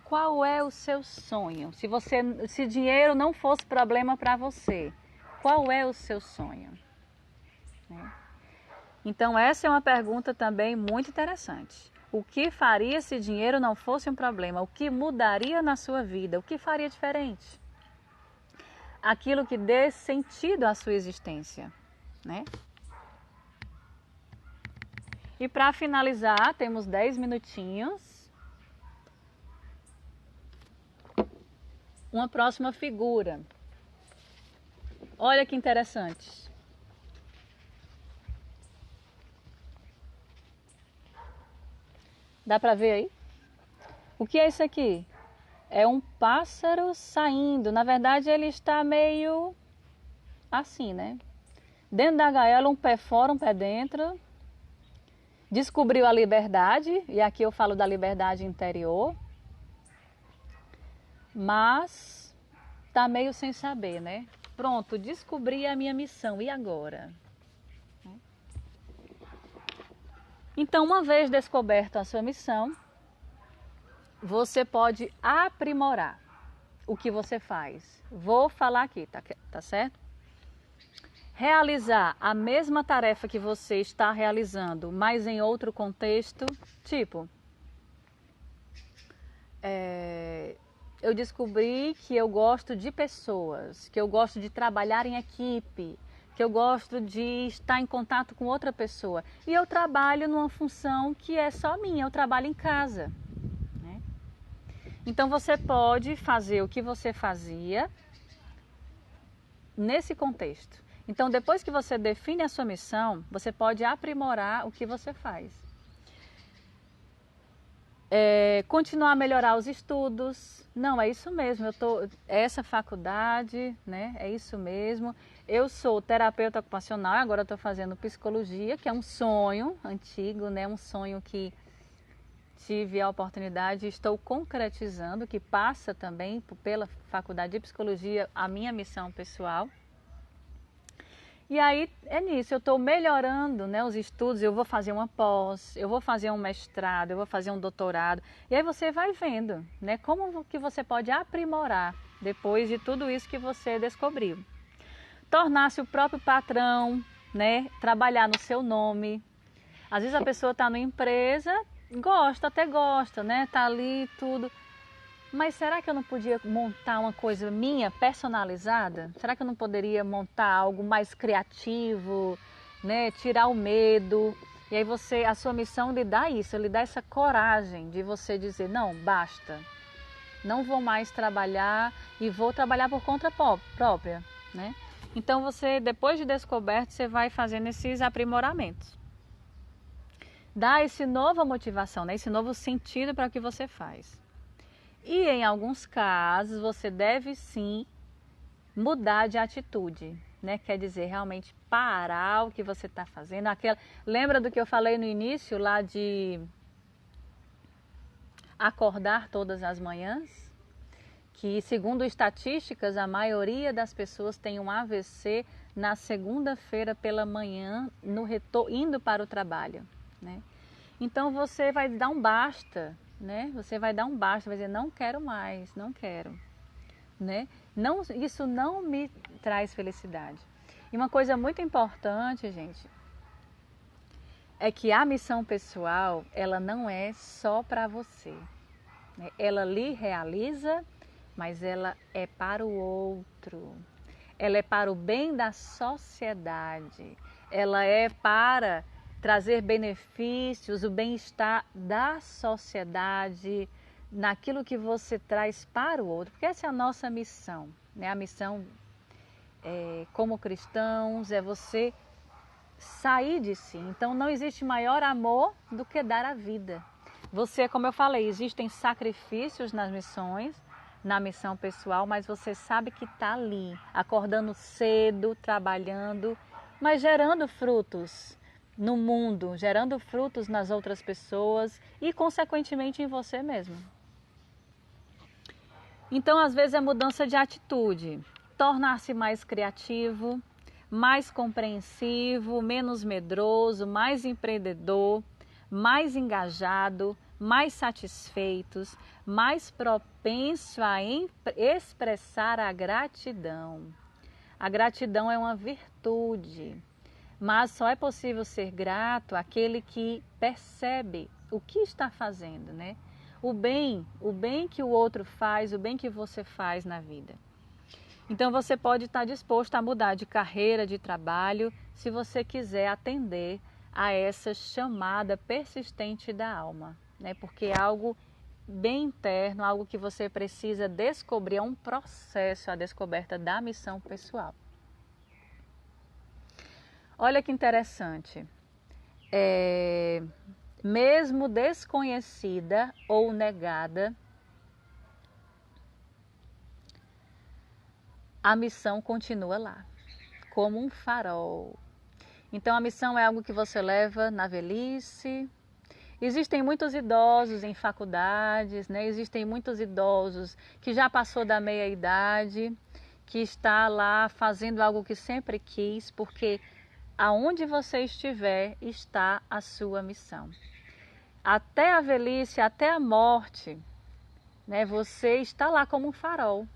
qual é o seu sonho? Se dinheiro não fosse problema para você, qual é o seu sonho? Né? Então, essa é uma pergunta também muito interessante. O que faria se dinheiro não fosse um problema? O que mudaria na sua vida? O que faria diferente? Aquilo que dê sentido à sua existência, né? E para finalizar, temos 10 minutinhos. Uma próxima figura. Olha que interessante. Dá para ver aí? O que é isso aqui? É um pássaro saindo. Na verdade, ele está meio assim, né? Dentro da gaiola, um pé fora, um pé dentro. Descobriu a liberdade, e aqui eu falo da liberdade interior. Mas tá meio sem saber, né? Pronto, descobri a minha missão, e agora? Então, uma vez descoberto a sua missão, você pode aprimorar o que você faz. Vou falar aqui, tá certo? Realizar a mesma tarefa que você está realizando, mas em outro contexto, tipo... eu descobri que eu gosto de pessoas, que eu gosto de trabalhar em equipe, que eu gosto de estar em contato com outra pessoa. E eu trabalho numa função que é só minha, eu trabalho em casa. Né? Então você pode fazer o que você fazia nesse contexto. Então depois que você define a sua missão, você pode aprimorar o que você faz. Continuar a melhorar os estudos. Não, é isso mesmo, essa faculdade, né? É isso mesmo. Eu sou terapeuta ocupacional, agora estou fazendo psicologia, que é um sonho antigo, né? Um sonho que tive a oportunidade e estou concretizando, que passa também pela faculdade de psicologia, a minha missão pessoal. E aí é nisso, eu estou melhorando, né, os estudos, eu vou fazer uma pós, eu vou fazer um mestrado, eu vou fazer um doutorado. E aí você vai vendo, né, como que você pode aprimorar depois de tudo isso que você descobriu. Tornar-se o próprio patrão, né, trabalhar no seu nome. Às vezes a pessoa está numa empresa, até gosta, né, está ali tudo. Mas será que eu não podia montar uma coisa minha, personalizada? Será que eu não poderia montar algo mais criativo, né? Tirar o medo? E aí a sua missão lhe dá isso, lhe dá essa coragem de você dizer, não, basta. Não vou mais trabalhar e vou trabalhar por conta própria, né? Então você, depois de descoberto, você vai fazendo esses aprimoramentos. dar essa nova motivação, né? Esse novo sentido para o que você faz. E em alguns casos você deve sim mudar de atitude, né? Quer dizer, realmente parar o que você está fazendo. Lembra do que eu falei no início lá de acordar todas as manhãs? Que segundo estatísticas, a maioria das pessoas tem um AVC na segunda-feira pela manhã, indo para o trabalho, né? Então você vai dar um basta, né? Você vai dar um basta, vai dizer, não quero mais, não quero, né? Não, isso não me traz felicidade. E uma coisa muito importante, gente, é que a missão pessoal, ela não é só para você, né? Ela lhe realiza, mas ela é para o outro. Ela é para o bem da sociedade. Ela é para trazer benefícios, o bem-estar da sociedade, naquilo que você traz para o outro. Porque essa é a nossa missão, né? A missão como cristãos é você sair de si. Então não existe maior amor do que dar a vida. Você, como eu falei, existem sacrifícios nas missões, na missão pessoal, mas você sabe que está ali, acordando cedo, trabalhando, mas gerando frutos no mundo, gerando frutos nas outras pessoas e, consequentemente, em você mesmo. Então, às vezes, é mudança de atitude, tornar-se mais criativo, mais compreensivo, menos medroso, mais empreendedor, mais engajado, mais satisfeitos, mais propenso a expressar a gratidão. A gratidão é uma virtude, mas só é possível ser grato àquele que percebe o que está fazendo, né? O bem que o outro faz, o bem que você faz na vida. Então você pode estar disposto a mudar de carreira, de trabalho, se você quiser atender a essa chamada persistente da alma, né? Porque é algo bem interno, algo que você precisa descobrir, é um processo, a descoberta da missão pessoal. Olha que interessante, mesmo desconhecida ou negada, a missão continua lá, como um farol. Então a missão é algo que você leva na velhice. Existem muitos idosos em faculdades, né? Existem muitos idosos que já passou da meia-idade, que está lá fazendo algo que sempre quis, porque aonde você estiver está a sua missão. Até a velhice, até a morte, né? Você está lá como um farol.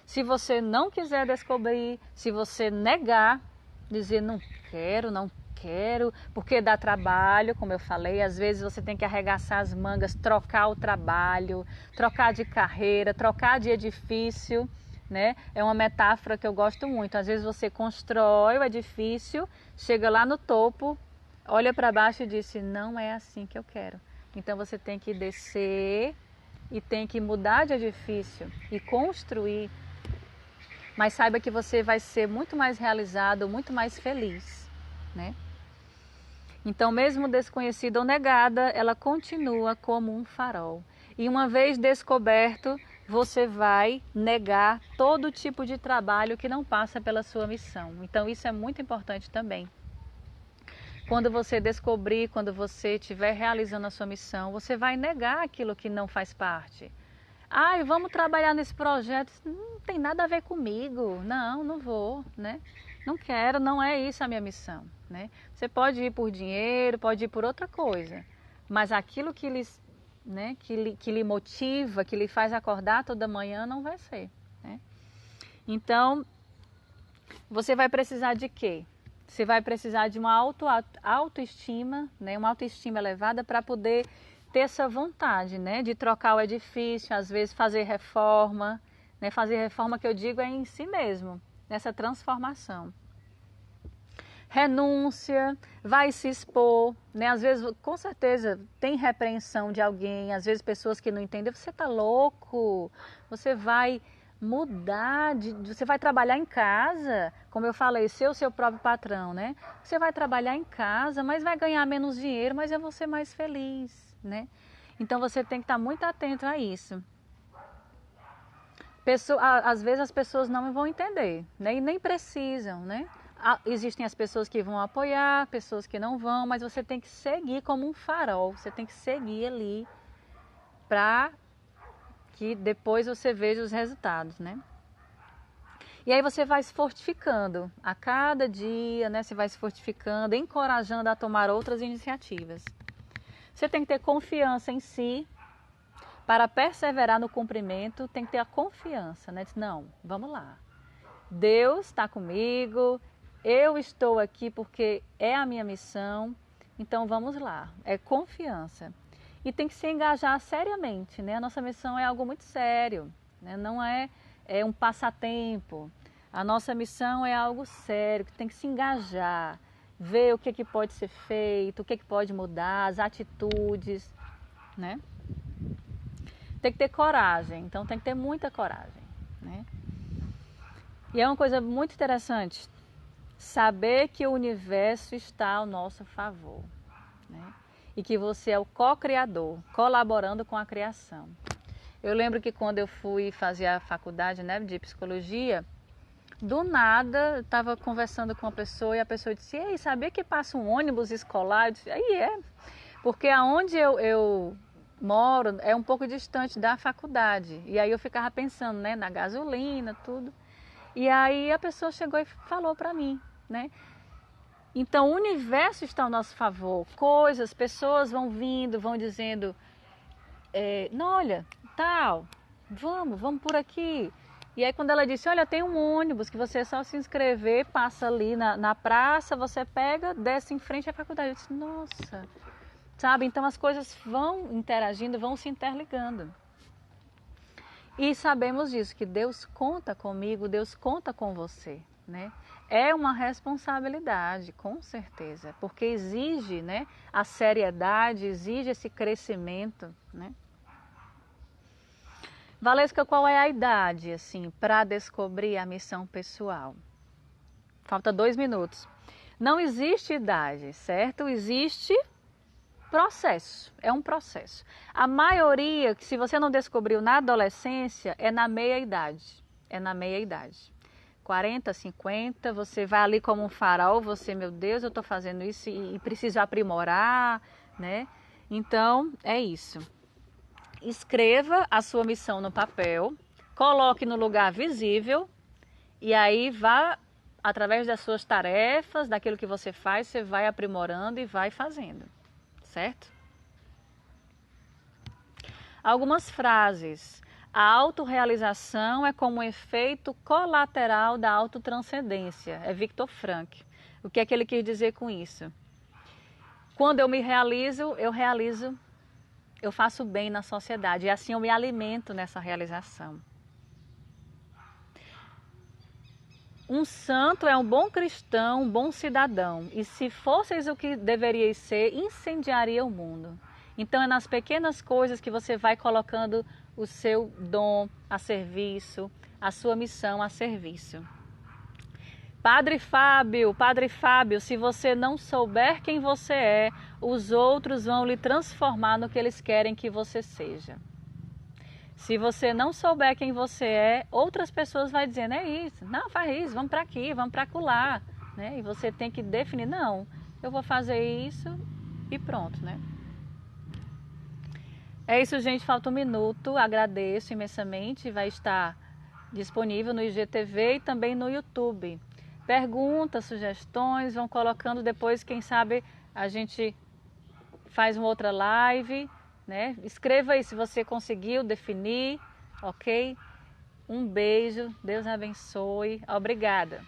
Se você não quiser descobrir, se você negar, dizer não quero, porque dá trabalho, como eu falei, às vezes você tem que arregaçar as mangas, trocar o trabalho, trocar de carreira, trocar de edifício, né? É uma metáfora que eu gosto muito. Às vezes você constrói o edifício, chega lá no topo, olha para baixo e diz, não é assim que eu quero. Então você tem que descer e tem que mudar de edifício e construir. Mas saiba que você vai ser muito mais realizado, muito mais feliz, né? Então, mesmo desconhecida ou negada, ela continua como um farol. E uma vez descoberto, você vai negar todo tipo de trabalho que não passa pela sua missão. Então, isso é muito importante também. Quando você descobrir, quando você estiver realizando a sua missão, você vai negar aquilo que não faz parte. Ai, vamos trabalhar nesse projeto, não tem nada a ver comigo, não vou, né? Não quero, não é isso a minha missão, né? Você pode ir por dinheiro, pode ir por outra coisa, mas aquilo que lhe motiva, que lhe faz acordar toda manhã, não vai ser, né? Então, você vai precisar de quê? Você vai precisar de uma autoestima, né? Uma autoestima elevada para poder ter essa vontade, né, de trocar o edifício, às vezes fazer reforma, né, fazer reforma que eu digo é em si mesmo, nessa transformação. Renúncia, vai se expor, né, às vezes com certeza tem repreensão de alguém, às vezes pessoas que não entendem, você está louco, você vai mudar, você vai trabalhar em casa, como eu falei, ser o seu próprio patrão, né? Você vai trabalhar em casa, mas vai ganhar menos dinheiro, mas eu vou ser mais feliz, né? Então você tem que estar muito atento a isso. Às vezes as pessoas não vão entender, né? E nem precisam, né? Existem as pessoas que vão apoiar, pessoas que não vão, mas você tem que seguir como um farol, você tem que seguir ali para que depois você veja os resultados, né? E aí você vai se fortificando a cada dia, né? Você vai se fortificando, encorajando a tomar outras iniciativas. Você tem que ter confiança em si. Para perseverar no cumprimento, tem que ter a confiança, né? Não, vamos lá. Deus está comigo, eu estou aqui porque é a minha missão, então vamos lá. É confiança. E tem que se engajar seriamente, né? A nossa missão é algo muito sério, né? Não é um passatempo. A nossa missão é algo sério, que tem que se engajar, ver o que pode ser feito, o que pode mudar, as atitudes, né? Tem que ter coragem, então tem que ter muita coragem, né? E é uma coisa muito interessante saber que o universo está ao nosso favor, né? E que você é o co-criador, colaborando com a criação. Eu lembro que quando eu fui fazer a faculdade, né, de psicologia, do nada eu estava conversando com uma pessoa e a pessoa disse: "Ei, sabia que passa um ônibus escolar?" Eu disse: "Aí é, porque aonde eu moro é um pouco distante da faculdade." E aí eu ficava pensando, né, na gasolina, tudo. E aí a pessoa chegou e falou para mim, né? Então o universo está ao nosso favor. Coisas, pessoas vão vindo, vão dizendo, não, olha, tal, vamos por aqui. E aí quando ela disse, olha, tem um ônibus que você é só se inscrever, passa ali na praça, você pega, desce em frente à faculdade. Eu disse, nossa, sabe? Então as coisas vão interagindo, vão se interligando. E sabemos disso, que Deus conta comigo, Deus conta com você, né? É uma responsabilidade, com certeza, porque exige, né, a seriedade, exige esse crescimento, né? Valesca, qual é a idade, assim, para descobrir a missão pessoal? Falta 2 minutos. Não existe idade, certo? Existe processo, é um processo. A maioria, se você não descobriu na adolescência, é na meia idade. É na meia idade. 40, 50, você vai ali como um farol, você, meu Deus, eu estou fazendo isso e preciso aprimorar, né? Então, é isso. Escreva a sua missão no papel, coloque no lugar visível e aí vá, através das suas tarefas, daquilo que você faz, você vai aprimorando e vai fazendo. Certo? Algumas frases. A autorrealização é como um efeito colateral da autotranscendência. É Viktor Frankl. O que é que ele quis dizer com isso? Quando eu me realizo, eu faço bem na sociedade. E assim eu me alimento nessa realização. Um santo é um bom cristão, um bom cidadão. E se fosseis o que deveríeis ser, incendiaria o mundo. Então é nas pequenas coisas que você vai colocando o seu dom a serviço, a sua missão a serviço. Padre Fábio, se você não souber quem você é, os outros vão lhe transformar no que eles querem que você seja. Se você não souber quem você é, outras pessoas vão dizendo, é isso, não, faz isso, vamos para aqui, vamos para acolá, né? E você tem que definir, não, eu vou fazer isso e pronto, né? É isso, gente, falta 1 minuto, agradeço imensamente, vai estar disponível no IGTV e também no YouTube. Perguntas, sugestões, vão colocando depois, quem sabe a gente faz uma outra live, né? Escreva aí se você conseguiu definir, ok? Um beijo, Deus abençoe, obrigada.